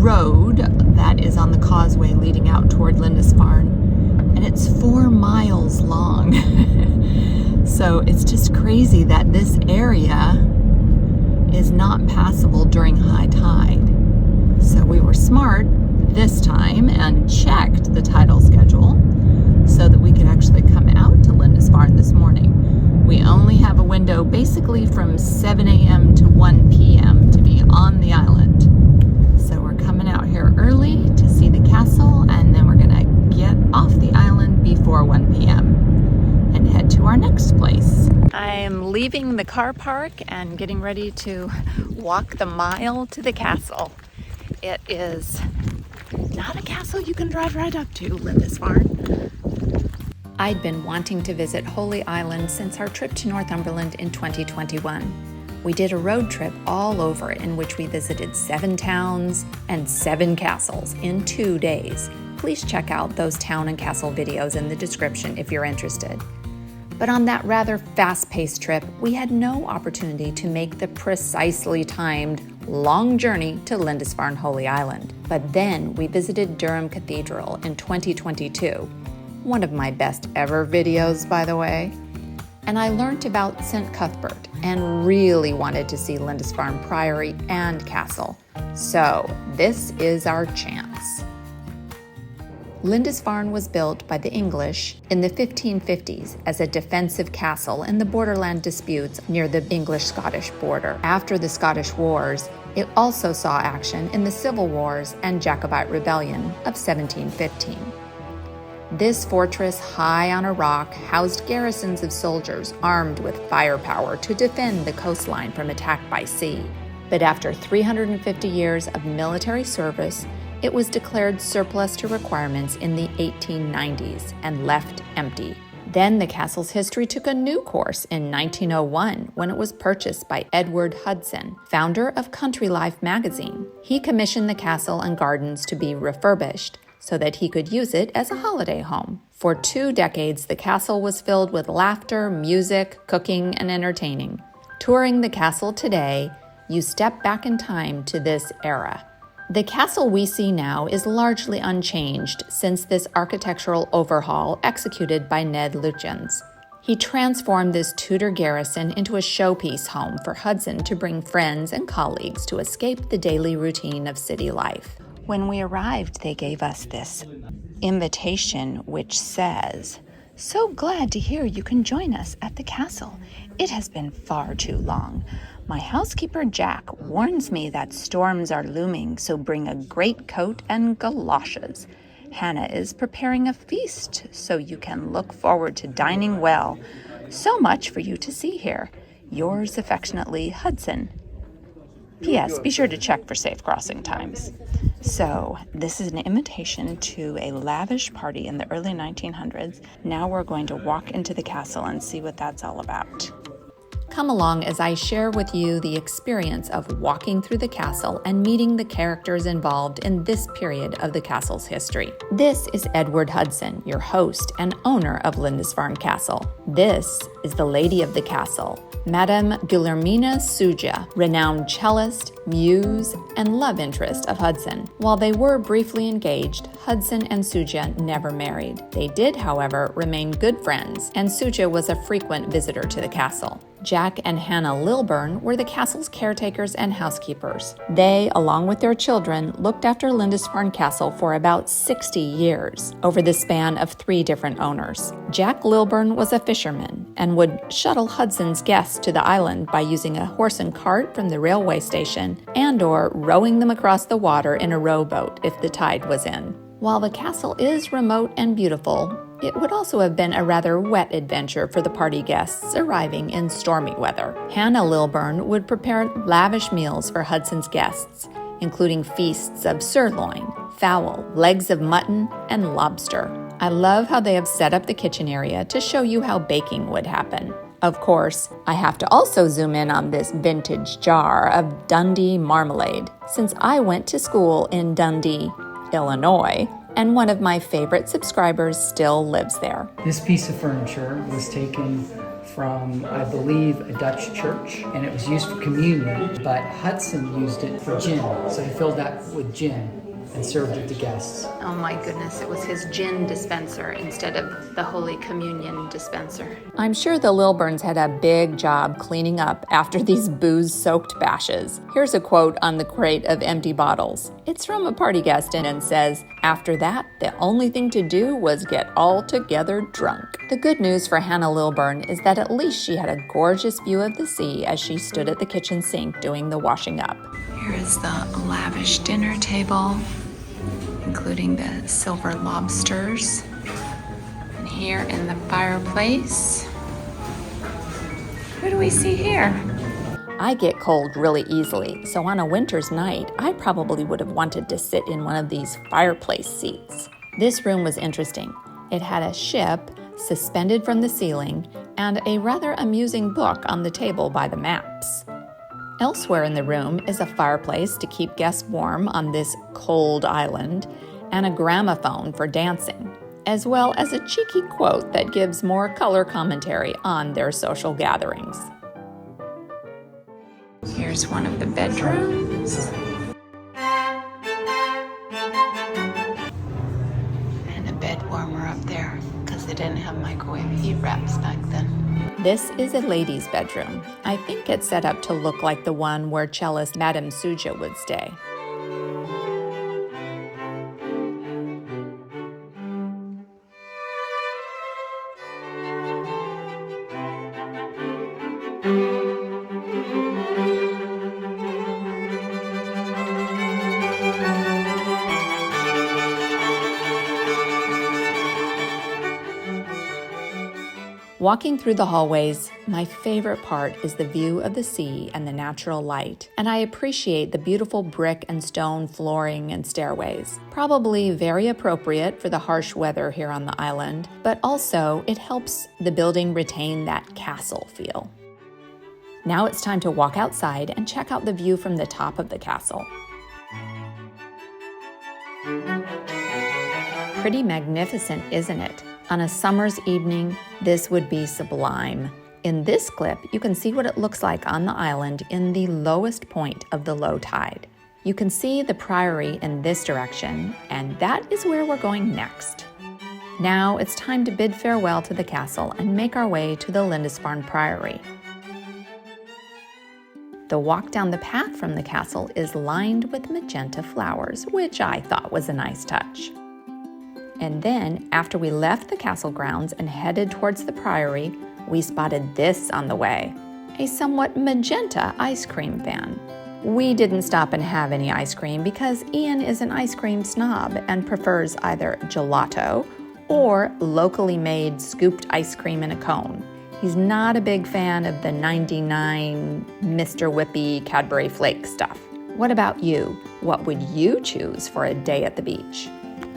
road that is on the causeway leading out toward Lindisfarne, and it's 4 miles long. So it's just crazy that this area is not passable during high tide. So we were smart this time and checked the tidal schedule so that we could actually come out to Lindisfarne this morning. We only have a window basically from 7 a.m. to 1 p.m. to be on the island. So we're coming out here early to see the castle, and then we're gonna get off the island before 1 p.m. and head to our next place. I'm leaving the car park and getting ready to walk the mile to the castle. It is not a castle you can drive right up to, Lindisfarne. I'd been wanting to visit Holy Island since our trip to Northumberland in 2021. We did a road trip all over in which we visited 7 towns and 7 castles in 2 days. Please check out those town and castle videos in the description if you're interested. But on that rather fast-paced trip, we had no opportunity to make the precisely timed long journey to Lindisfarne Holy Island. But then we visited Durham Cathedral in 2022. One of my best ever videos, by the way. And I learned about St. Cuthbert and really wanted to see Lindisfarne Priory and Castle. So this is our chance. Lindisfarne was built by the English in the 1550s as a defensive castle in the borderland disputes near the English-Scottish border. After the Scottish Wars, it also saw action in the Civil Wars and Jacobite Rebellion of 1715. This fortress, high on a rock, housed garrisons of soldiers armed with firepower to defend the coastline from attack by sea. But after 350 years of military service, it was declared surplus to requirements in the 1890s and left empty. Then the castle's history took a new course in 1901 when it was purchased by Edward Hudson, founder of Country Life magazine. He commissioned the castle and gardens to be refurbished so that he could use it as a holiday home. For 2 decades, the castle was filled with laughter, music, cooking, and entertaining. Touring the castle today, you step back in time to this era. The castle we see now is largely unchanged since this architectural overhaul executed by Ned Lutyens. He transformed this Tudor garrison into a showpiece home for Hudson to bring friends and colleagues to escape the daily routine of city life. When we arrived, they gave us this invitation which says, "So glad to hear you can join us at the castle. It has been far too long. My housekeeper Jack warns me that storms are looming, so bring a greatcoat and galoshes. Hannah is preparing a feast, so you can look forward to dining well. So much for you to see here. Yours affectionately, Hudson. P.S. Be sure to check for safe crossing times." So this is an invitation to a lavish party in the early 1900s. Now we're going to walk into the castle and see what that's all about. Come along as I share with you the experience of walking through the castle and meeting the characters involved in this period of the castle's history. This is Edward Hudson, your host and owner of Lindisfarne Castle. This is the lady of the castle, Madame Guillermina Suja, renowned cellist, muse, and love interest of Hudson. While they were briefly engaged, Hudson and Suja never married. They did, however, remain good friends, and Suja was a frequent visitor to the castle. Jack and Hannah Lilburn were the castle's caretakers and housekeepers. They, along with their children, looked after Lindisfarne Castle for about 60 years, over the span of 3 different owners. Jack Lilburn was a fisherman and would shuttle Hudson's guests to the island by using a horse and cart from the railway station and/or rowing them across the water in a rowboat if the tide was in. While the castle is remote and beautiful, it would also have been a rather wet adventure for the party guests arriving in stormy weather. Hannah Lilburn would prepare lavish meals for Hudson's guests, including feasts of sirloin, fowl, legs of mutton, and lobster. I love how they have set up the kitchen area to show you how baking would happen. Of course, I have to also zoom in on this vintage jar of Dundee marmalade, since I went to school in Dundee, Illinois, and one of my favorite subscribers still lives there. This piece of furniture was taken from, I believe, a Dutch church, and it was used for communion, but Hudson used it for gin. So he filled that with gin and served it to guests. Oh my goodness, it was his gin dispenser instead of the Holy Communion dispenser. I'm sure the Lilburns had a big job cleaning up after these booze-soaked bashes. Here's a quote on the crate of empty bottles. It's from a party guest and says, "After that, the only thing to do was get all together drunk." The good news for Hannah Lilburn is that at least she had a gorgeous view of the sea as she stood at the kitchen sink doing the washing up. Here is the lavish dinner table, including the silver lobsters. And here in the fireplace, what do we see here? I get cold really easily, so on a winter's night, I probably would have wanted to sit in one of these fireplace seats. This room was interesting. It had a ship suspended from the ceiling and a rather amusing book on the table by the maps. Elsewhere in the room is a fireplace to keep guests warm on this cold island and a gramophone for dancing, as well as a cheeky quote that gives more color commentary on their social gatherings. Here's one of the bedrooms. And a bed warmer up there because they didn't have microwave heat wraps back then. This is a lady's bedroom. I think it's set up to look like the one where cellist Madame Suja would stay. Walking through the hallways, my favorite part is the view of the sea and the natural light, and I appreciate the beautiful brick and stone flooring and stairways. Probably very appropriate for the harsh weather here on the island, but also it helps the building retain that castle feel. Now it's time to walk outside and check out the view from the top of the castle. Pretty magnificent, isn't it? On a summer's evening, this would be sublime. In this clip, you can see what it looks like on the island in the lowest point of the low tide. You can see the Priory in this direction, and that is where we're going next. Now it's time to bid farewell to the castle and make our way to the Lindisfarne Priory. The walk down the path from the castle is lined with magenta flowers, which I thought was a nice touch. And then, after we left the castle grounds and headed towards the Priory, we spotted this on the way, a somewhat magenta ice cream van. We didn't stop and have any ice cream because Ian is an ice cream snob and prefers either gelato or locally made scooped ice cream in a cone. He's not a big fan of the 99 Mr. Whippy Cadbury Flake stuff. What about you? What would you choose for a day at the beach?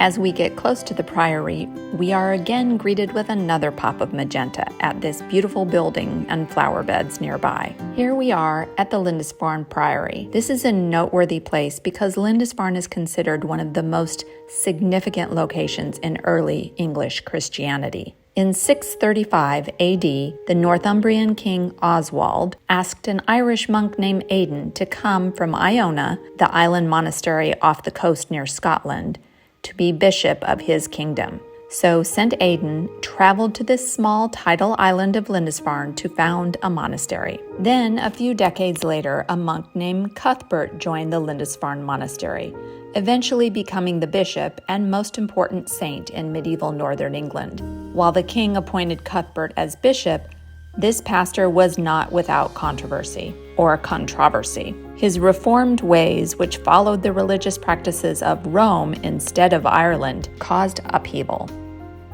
As we get close to the Priory, we are again greeted with another pop of magenta at this beautiful building and flower beds nearby. Here we are at the Lindisfarne Priory. This is a noteworthy place because Lindisfarne is considered one of the most significant locations in early English Christianity. In 635 AD, the Northumbrian king Oswald asked an Irish monk named Aidan to come from Iona, the island monastery off the coast near Scotland, to be bishop of his kingdom. So St. Aidan traveled to this small tidal island of Lindisfarne to found a monastery. Then, a few decades later, a monk named Cuthbert joined the Lindisfarne monastery, eventually becoming the bishop and most important saint in medieval northern England. While the king appointed Cuthbert as bishop, this pastor was not without controversy or controversy. His reformed ways, which followed the religious practices of Rome instead of Ireland, caused upheaval.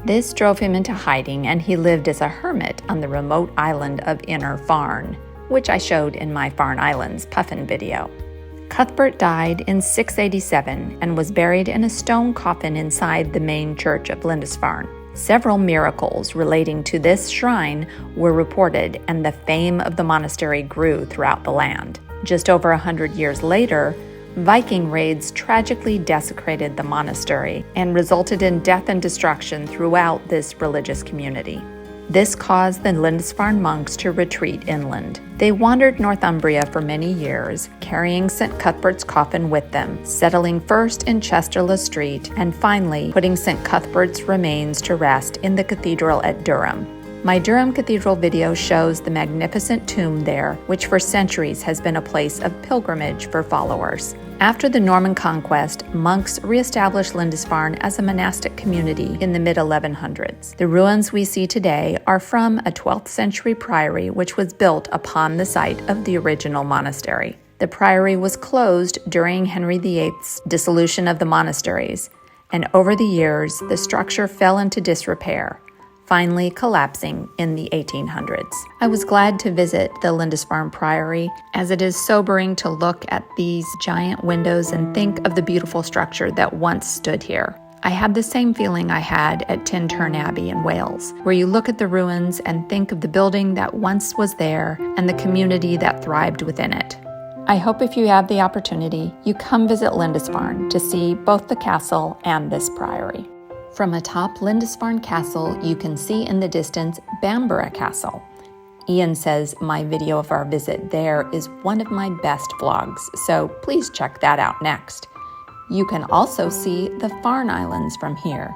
This drove him into hiding, and he lived as a hermit on the remote island of Inner Farne, which I showed in my Farne Islands Puffin video. Cuthbert died in 687 and was buried in a stone coffin inside the main church of Lindisfarne. Several miracles relating to this shrine were reported, and the fame of the monastery grew throughout the land. Just over 100 years later, Viking raids tragically desecrated the monastery and resulted in death and destruction throughout this religious community. This caused the Lindisfarne monks to retreat inland. They wandered Northumbria for many years, carrying St. Cuthbert's coffin with them, settling first in Chester-le Street and finally putting St. Cuthbert's remains to rest in the cathedral at Durham. My Durham Cathedral video shows the magnificent tomb there, which for centuries has been a place of pilgrimage for followers. After the Norman conquest, monks re-established Lindisfarne as a monastic community in the mid-1100s. The ruins we see today are from a 12th century priory which was built upon the site of the original monastery. The priory was closed during Henry VIII's dissolution of the monasteries, and over the years the structure fell into disrepair, finally collapsing in the 1800s. I was glad to visit the Lindisfarne Priory, as it is sobering to look at these giant windows and think of the beautiful structure that once stood here. I had the same feeling I had at Tintern Abbey in Wales, where you look at the ruins and think of the building that once was there and the community that thrived within it. I hope if you have the opportunity, you come visit Lindisfarne to see both the castle and this priory. From atop Lindisfarne Castle, you can see in the distance Bamborough Castle. Ian says my video of our visit there is one of my best vlogs, so please check that out next. You can also see the Farne Islands from here,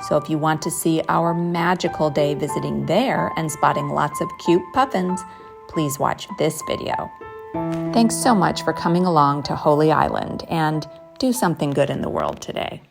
so if you want to see our magical day visiting there and spotting lots of cute puffins, please watch this video. Thanks so much for coming along to Holy Island, and do something good in the world today.